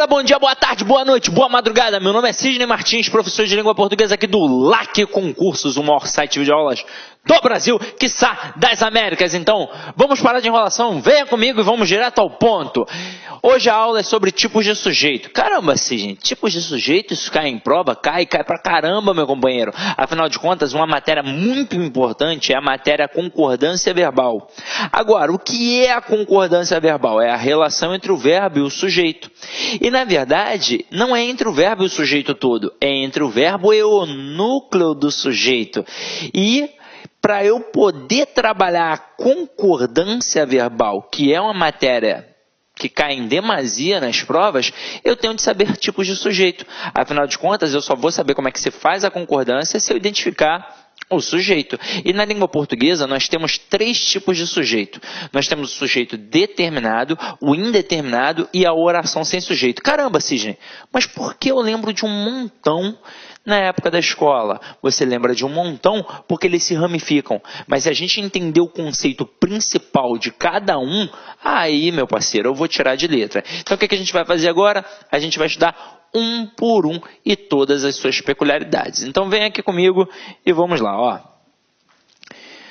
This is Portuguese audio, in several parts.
Olá, bom dia, boa tarde, boa noite, boa madrugada. Meu nome é Sidney Martins, professor de língua portuguesa aqui do LAC Concursos, o maior site de videoaulas do Brasil, quiçá das Américas. Então, vamos parar de enrolação, venha comigo e vamos direto ao ponto. Hoje a aula é sobre tipos de sujeito. Caramba, Sidney, tipos de sujeito, isso cai em prova? Cai pra caramba, meu companheiro. Afinal de contas, uma matéria muito importante é a matéria concordância verbal. Agora, o que é a concordância verbal? É a relação entre o verbo e o sujeito. E, na verdade, não é entre o verbo e o sujeito todo, é entre o verbo e o núcleo do sujeito. E para eu poder trabalhar a concordância verbal, que é uma matéria que cai em demasia nas provas, eu tenho de saber tipos de sujeito. Afinal de contas, eu só vou saber como é que se faz a concordância se eu identificar o sujeito. E na língua portuguesa, nós temos 3 tipos de sujeito. Nós temos o sujeito determinado, o indeterminado e a oração sem sujeito. Caramba, Sidney, mas por que eu lembro de um montão na época da escola? Você lembra de um montão porque eles se ramificam. Mas se a gente entender o conceito principal de cada um, aí, meu parceiro, eu vou tirar de letra. Então, o que a gente vai fazer agora? A gente vai estudar um por um e todas as suas peculiaridades. Então, vem aqui comigo e vamos lá, ó.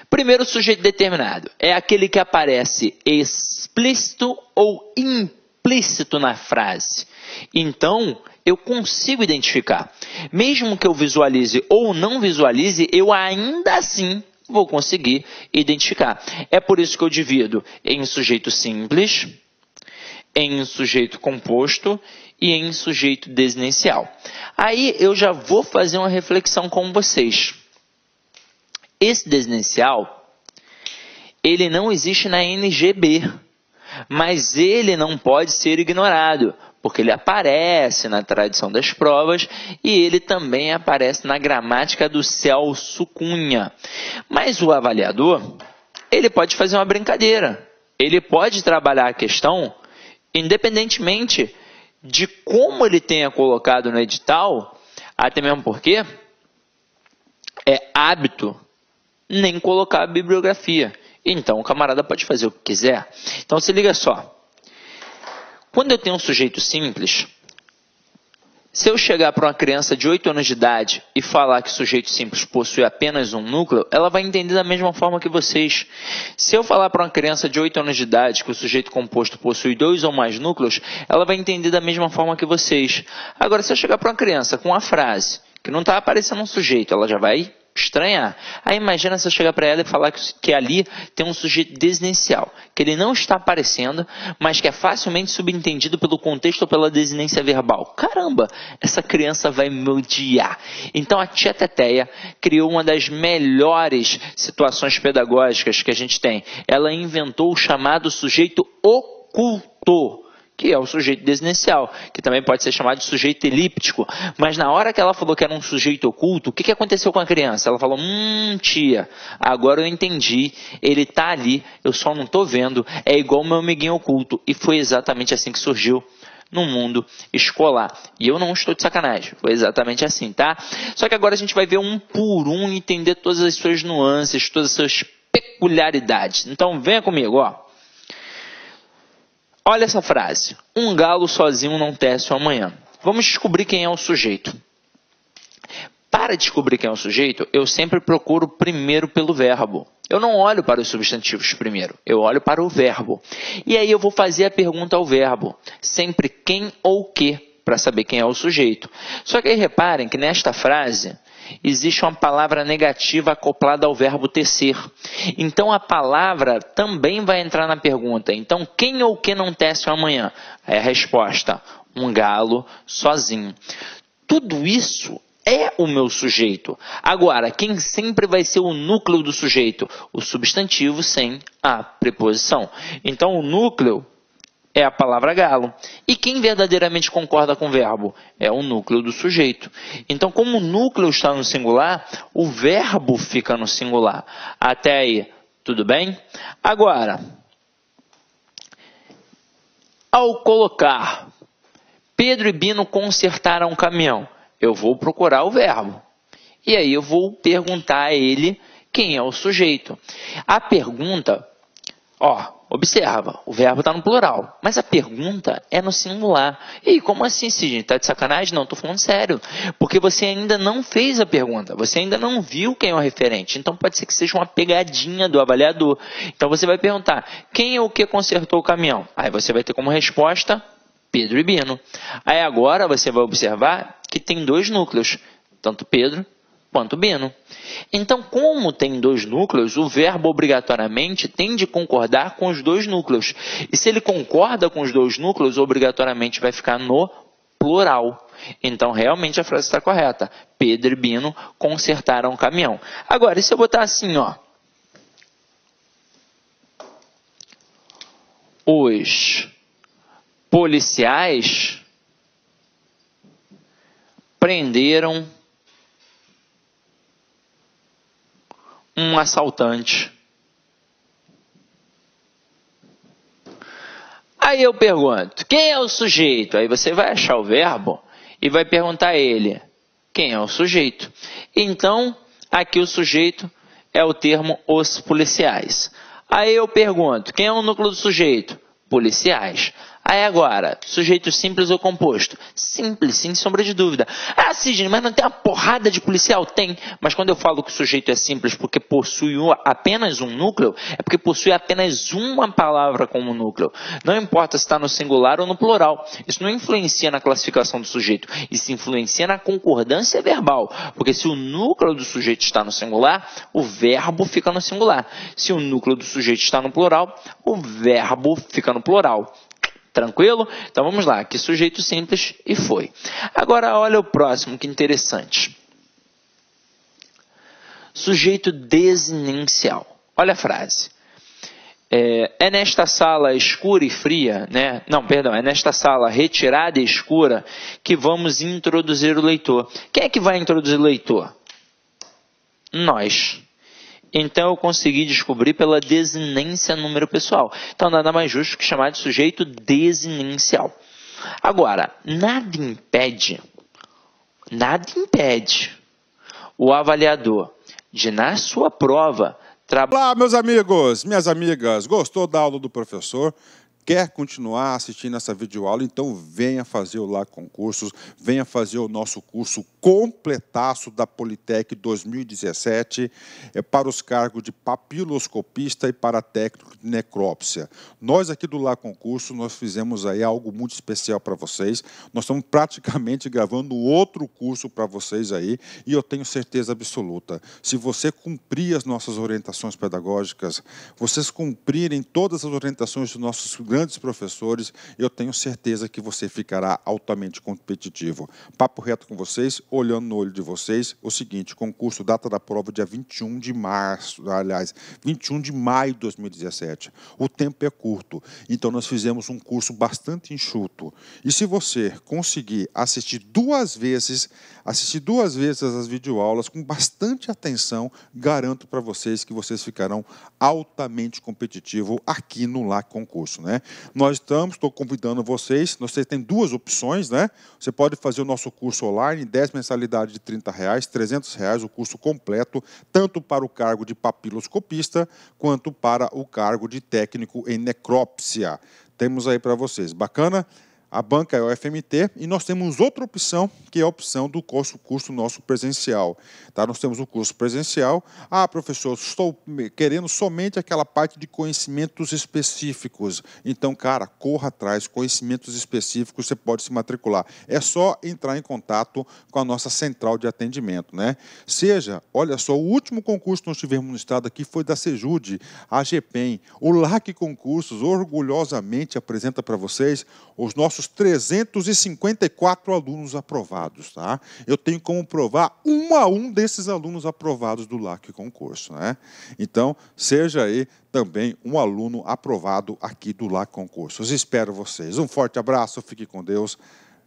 Primeiro, sujeito determinado. É aquele que aparece explícito ou implícito na frase. Então, eu consigo identificar. Mesmo que eu visualize ou não visualize, eu ainda assim vou conseguir identificar. É por isso que eu divido em sujeito simples, em sujeito composto e em sujeito desinicial. Aí eu já vou fazer uma reflexão com vocês. Esse desinicial, ele não existe na NGB, mas ele não pode ser ignorado, porque ele aparece na tradição das provas e ele também aparece na gramática do Celso Cunha. Mas o avaliador, ele pode fazer uma brincadeira. Ele pode trabalhar a questão independentemente de como ele tenha colocado no edital, até mesmo porque é hábito nem colocar a bibliografia. Então, o camarada pode fazer o que quiser. Então, se liga só. Quando eu tenho um sujeito simples, se eu chegar para uma criança de 8 anos de idade e falar que o sujeito simples possui apenas um núcleo, ela vai entender da mesma forma que vocês. Se eu falar para uma criança de 8 anos de idade que o sujeito composto possui 2 ou mais núcleos, ela vai entender da mesma forma que vocês. Agora, se eu chegar para uma criança com uma frase que não está aparecendo um sujeito, ela já vai estranhar. Aí imagina se eu chegar para ela e falar que ali tem um sujeito desinicial, que ele não está aparecendo, mas que é facilmente subentendido pelo contexto ou pela desinência verbal. Caramba, essa criança vai me odiar. Então a tia Teteia criou uma das melhores situações pedagógicas que a gente tem. Ela inventou o chamado sujeito oculto, que é o sujeito desinicial, que também pode ser chamado de sujeito elíptico. Mas na hora que ela falou que era um sujeito oculto, o que aconteceu com a criança? Ela falou, tia, agora eu entendi, ele está ali, eu só não estou vendo, é igual o meu amiguinho oculto. E foi exatamente assim que surgiu no mundo escolar. E eu não estou de sacanagem, foi exatamente assim, tá? Só que agora a gente vai ver um por um, entender todas as suas nuances, todas as suas peculiaridades. Então venha comigo, ó. Olha essa frase. Um galo sozinho não tece o amanhã. Vamos descobrir quem é o sujeito. Para descobrir quem é o sujeito, eu sempre procuro primeiro pelo verbo. Eu não olho para os substantivos primeiro, eu olho para o verbo. E aí eu vou fazer a pergunta ao verbo. Sempre quem ou que, para saber quem é o sujeito. Só que aí reparem que nesta frase existe uma palavra negativa acoplada ao verbo tecer. Então, a palavra também vai entrar na pergunta. Então, quem ou que não tece amanhã? É a resposta, um galo sozinho. Tudo isso é o meu sujeito. Agora, quem sempre vai ser o núcleo do sujeito? O substantivo sem a preposição. Então, o núcleo é a palavra galo. E quem verdadeiramente concorda com o verbo? É o núcleo do sujeito. Então, como o núcleo está no singular, o verbo fica no singular. Até aí, tudo bem? Agora, ao colocar Pedro e Bino consertaram um caminhão, eu vou procurar o verbo. E aí eu vou perguntar a ele quem é o sujeito. A pergunta, ó, observa, o verbo está no plural, mas a pergunta é no singular. E como assim, Sidney? Está de sacanagem? Não, estou falando sério. Porque você ainda não fez a pergunta, você ainda não viu quem é o referente. Então pode ser que seja uma pegadinha do avaliador. Então você vai perguntar, quem é o que consertou o caminhão? Aí você vai ter como resposta Pedro e Bino. Aí agora você vai observar que tem dois núcleos, tanto Pedro quanto Bino. Então, como tem dois núcleos, o verbo obrigatoriamente tem de concordar com os dois núcleos. E se ele concorda com os dois núcleos, obrigatoriamente vai ficar no plural. Então, realmente a frase está correta. Pedro e Bino consertaram o caminhão. Agora, e se eu botar assim, ó? Os policiais prenderam um assaltante. Aí eu pergunto, quem é o sujeito? Aí você vai achar o verbo e vai perguntar a ele, quem é o sujeito? Então, aqui o sujeito é o termo os policiais. Aí eu pergunto, quem é o núcleo do sujeito? Policiais. Aí agora, sujeito simples ou composto? Simples, sem sombra de dúvida. Ah, Sidney, mas não tem uma porrada de policial? Tem, mas quando eu falo que o sujeito é simples porque possui apenas um núcleo, é porque possui apenas uma palavra como núcleo. Não importa se está no singular ou no plural. Isso não influencia na classificação do sujeito. Isso influencia na concordância verbal. Porque se o núcleo do sujeito está no singular, o verbo fica no singular. Se o núcleo do sujeito está no plural, o verbo fica no plural. Tranquilo? Então vamos lá, que sujeito simples e foi. Agora olha o próximo, que interessante. Sujeito desinencial. Olha a frase. É nesta sala escura e fria, né? Não, perdão, é nesta sala retirada e escura que vamos introduzir o leitor. Quem é que vai introduzir o leitor? Nós. Então, eu consegui descobrir pela desinência número pessoal. Então, nada mais justo que chamar de sujeito desinencial. Agora, nada impede o avaliador de, na sua prova, Olá, meus amigos, minhas amigas. Gostou da aula do professor? Quer continuar assistindo essa videoaula? Então venha fazer o Lá Concursos, venha fazer o nosso curso completaço da Politec 2017 para os cargos de papiloscopista e para técnico de necrópsia. Nós aqui do Lá Concurso, nós fizemos aí algo muito especial para vocês. Nós estamos praticamente gravando outro curso para vocês aí e eu tenho certeza absoluta, se você cumprir as nossas orientações pedagógicas, vocês cumprirem todas as orientações dos nossos grandes professores, eu tenho certeza que você ficará altamente competitivo. Papo reto com vocês, olhando no olho de vocês, o seguinte, concurso, data da prova dia 21 de março, aliás, 21 de maio de 2017. O tempo é curto, então nós fizemos um curso bastante enxuto. E se você conseguir assistir duas vezes as videoaulas com bastante atenção, garanto para vocês que vocês ficarão altamente competitivos aqui no Lá Concurso, né? Estou convidando vocês têm duas opções, né? Você pode fazer o nosso curso online, 10 mensalidades de R$30, R$300, o curso completo, tanto para o cargo de papiloscopista, quanto para o cargo de técnico em necrópsia. Temos aí para vocês, bacana? A banca é o FMT e nós temos outra opção, que é a opção do curso nosso presencial. Tá? Nós temos o curso presencial. Ah, professor, estou querendo somente aquela parte de conhecimentos específicos. Então, cara, corra atrás, conhecimentos específicos, você pode se matricular. É só entrar em contato com a nossa central de atendimento, né? Olha só, o último concurso que nós tivemos no estado aqui foi da Sejude, a GPEM. O LAC Concursos orgulhosamente apresenta para vocês os nossos 354 alunos aprovados, tá? Eu tenho como provar um a um desses alunos aprovados do LAC Concurso, né? Então, seja aí também um aluno aprovado aqui do LAC Concursos. Espero vocês. Um forte abraço, fique com Deus.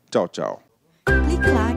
Tchau, tchau. Clique lá.